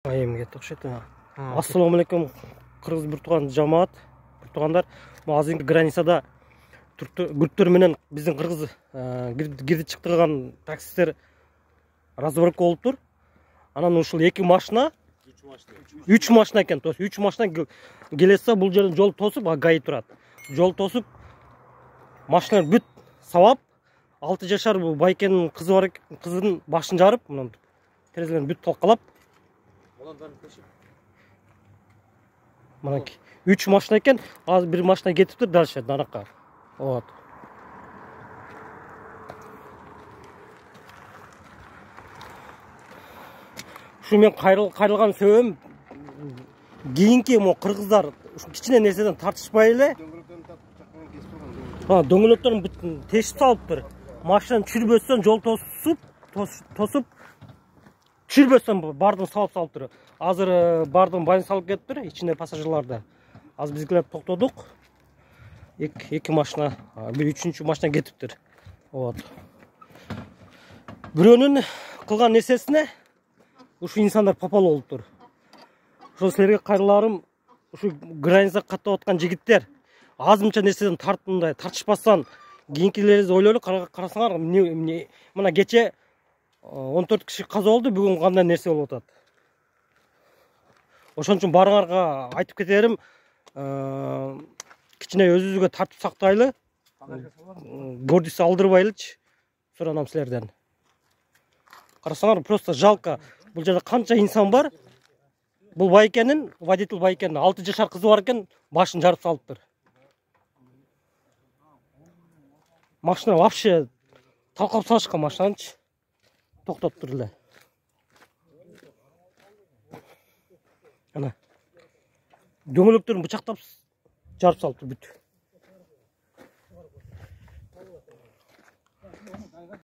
Айымға тоқшет. Ассаламу алейкум, Кыргыз биртуган жамаат, биртугандар. Азыркы границада күрттөр менен биздин кыргыз кирди чыктырган таксисттер разборка болуп тур. Анан ушул эки машина, 3 машина экен, то есть 3 машина келесе бул жерден жол тосуп, гаи турат. Жол тосуп, машиналар бүт сабап, 6 жашар бул байкенин кызы бар, кызынын башын жарып, мына терезелерин бүт толкалап. Мына 3 машина экен, азыр бир машина кетиптир дальше наракка. Вот. Ушу мен кайрылган себебим кийинки кыргыздар кичине нерседен тартышпай эле дөңгөлөктөрүн бүтүн тешип салыптыр. Машинаны чүрбөстөн жол тосуп чүрбөстөн бардын салып салыптыр. Азыр бардын байын салып кетиптир, ичинде пассажирларды. Азыр бизгилер токтодук. Эки машина, бир үчүнчү машина кетиптир. Вот. Бирөөнүн кылган нерсесине ушу инсандар попал болуптур. Ошол силерге кайрыларым, ушу граница каттап аткан жигиттер азымча нерседен тартышпастан кийинкилерибизди ойлойлу. Карасаңар, мына кече 14 киши каза болду, бүгүн кандай нерсе болуп атат. Ошон үчүн барыңарга айтып кетерим, кичине өзүбүзгө тартып сактайлы, гордость алдырбайлычы, суранам силерден. Карасаңар, просто жалко. Бул жерде канча инсан бар? Бул байкенин, водитель байкенин 6 жашар кызы бар экен, башын жарып салыптыр. Машина вообще талкап салышкан машинанычы. Токтоптур эле. Ана. Дөңгөлөктөрүн бычактап жарып салыптыр бүт.